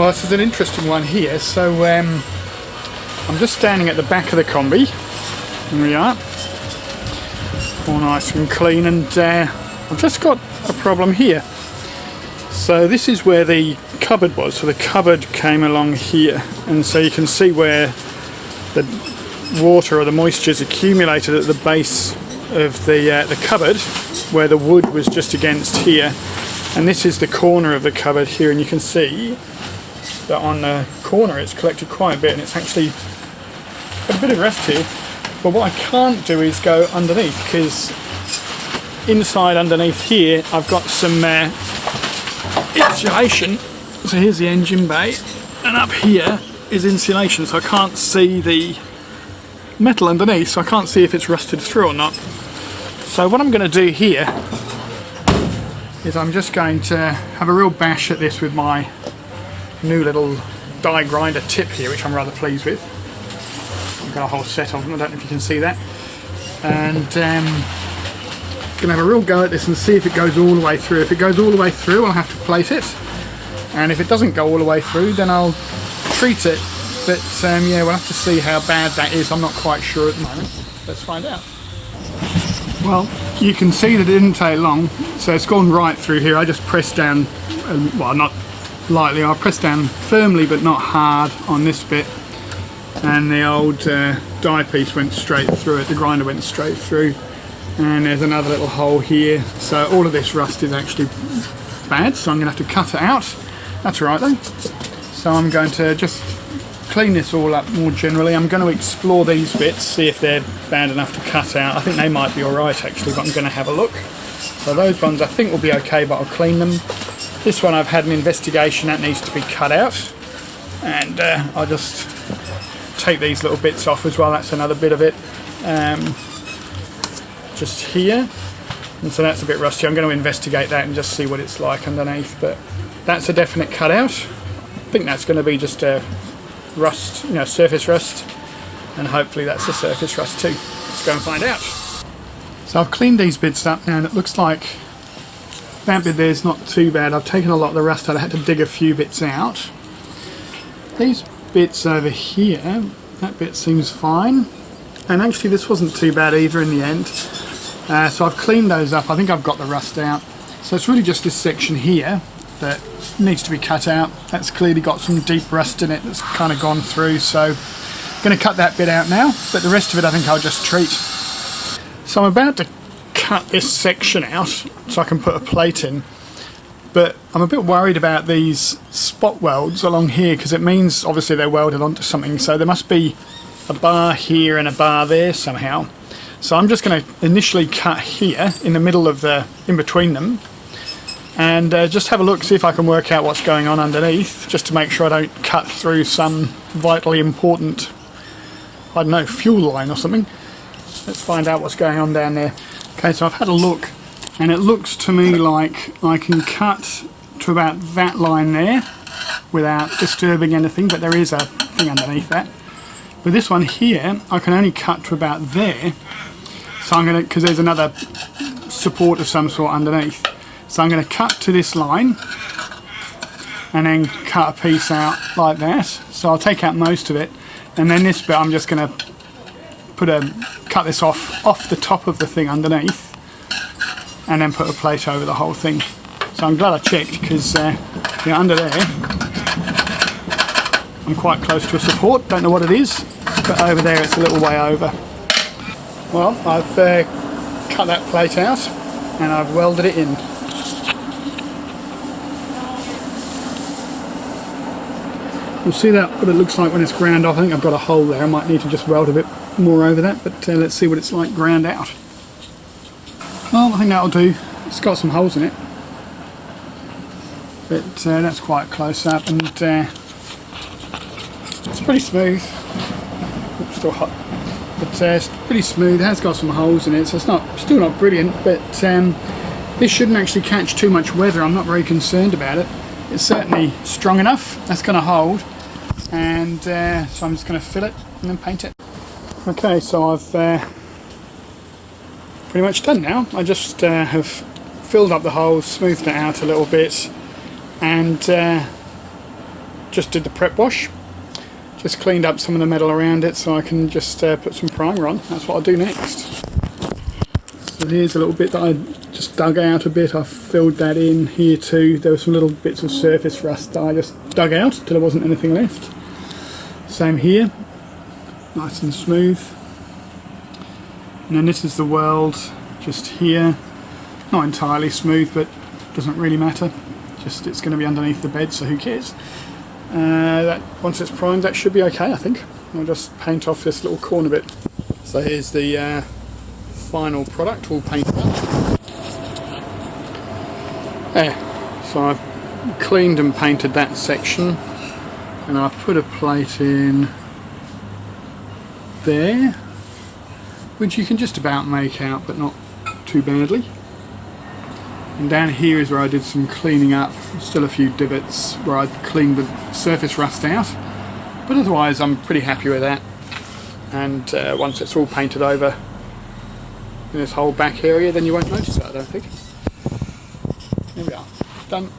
Well, this is an interesting one here. So I'm just standing at the back of the Kombi. Here we are, all nice and clean, and I've just got a problem here. So this is where the cupboard was. So the cupboard came along here, and so you can see where the water or the moisture's accumulated at the base of the cupboard, where the wood was just against here. And this is the corner of the cupboard here, and you can see that on the corner it's collected quite a bit, and it's actually got a bit of rust here. But what I can't do is go underneath, because inside underneath here I've got some insulation. So here's the engine bay, and up here is insulation, so I can't see the metal underneath, so I can't see if it's rusted through or not. So what I'm going to do here is I'm just going to have a real bash at this with my new little die grinder tip here, which I'm rather pleased with. I've got a whole set of them, I don't know if you can see that. And going to have a real go at this and see if it goes all the way through. If it goes all the way through, I'll have to plate it, and if it doesn't go all the way through, then I'll treat it. But yeah, we'll have to see how bad that is. I'm not quite sure at the moment. Let's find out. Well, you can see that it didn't take long, so it's gone right through here. I just pressed down, well, not lightly, I pressed down firmly but not hard on this bit, and the old die piece went straight through it, the grinder went straight through. And there's another little hole here, so all of this rust is actually bad, so I'm going to have to cut it out. That's alright though. So I'm going to just clean this all up more generally. I'm going to explore these bits, see if they're bad enough to cut out. I think they might be alright actually, but I'm going to have a look. So those ones I think will be okay, but I'll clean them. This one I've had an investigation, that needs to be cut out. And I'll just take these little bits off as well, that's another bit of it. Just here, and so that's a bit rusty. I'm going to investigate that and just see what it's like underneath, but that's a definite cutout. I think that's going to be just a rust, you know, surface rust, and hopefully that's the surface rust too. Let's go and find out. So I've cleaned these bits up now, and it looks like that bit there's not too bad. I've taken a lot of the rust out. I had to dig a few bits out. These bits over here, that bit seems fine, and actually this wasn't too bad either in the end. So I've cleaned those up. I think I've got the rust out. So it's really just this section here that needs to be cut out. That's clearly got some deep rust in it that's kind of gone through. So I'm going to cut that bit out now, but the rest of it I think I'll just treat. So I'm about to cut this section out so I can put a plate in. But I'm a bit worried about these spot welds along here, because it means obviously they're welded onto something. So there must be a bar here and a bar there somehow. So I'm just going to initially cut here in the middle of the, in between them, and just have a look, see if I can work out what's going on underneath, just to make sure I don't cut through some vitally important, I don't know, fuel line or something. Let's find out what's going on down there. Okay, so I've had a look, and it looks to me like I can cut to about that line there without disturbing anything, but there is a thing underneath that. But this one here, I can only cut to about there. So I'm going to, because there's another support of some sort underneath. So I'm going to cut to this line and then cut a piece out like that. So I'll take out most of it, and then this bit I'm just going to cut this off the top of the thing underneath, and then put a plate over the whole thing. So I'm glad I checked, because under there I'm quite close to a support, don't know what it is, but over there it's a little way over. Well, I've cut that plate out and I've welded it in. You'll see that what it looks like when it's ground off. I think I've got a hole there, I might need to just weld a bit more over that, but let's see what it's like ground out. Well, I think that'll do. It's got some holes in it, but that's quite close up, and it's pretty smooth. Oops, still hot. But it's pretty smooth. It has got some holes in it, so it's still not brilliant, but this shouldn't actually catch too much weather. I'm not very concerned about it. It's certainly strong enough. That's going to hold, and so I'm just going to fill it and then paint it. Okay, so I've pretty much done now. I just have filled up the holes, smoothed it out a little bit, and just did the prep wash. Just cleaned up some of the metal around it so I can just put some primer on. That's what I'll do next. So here's a little bit that I just dug out a bit. I filled that in here too. There were some little bits of surface rust that I just dug out till there wasn't anything left. Same here, nice and smooth. And then this is the world just here. Not entirely smooth, but doesn't really matter. Just it's going to be underneath the bed, so who cares? That once it's primed, that should be okay, I think. I'll just paint off this little corner bit. So here's the final product all painted up. There. So I've cleaned and painted that section, and I put a plate in there, which you can just about make out, but not too badly. And down here is where I did some cleaning up, still a few divots where I cleaned the surface rust out, but otherwise I'm pretty happy with that. And once it's all painted over in this whole back area, then you won't notice that, I don't think. There we are, done.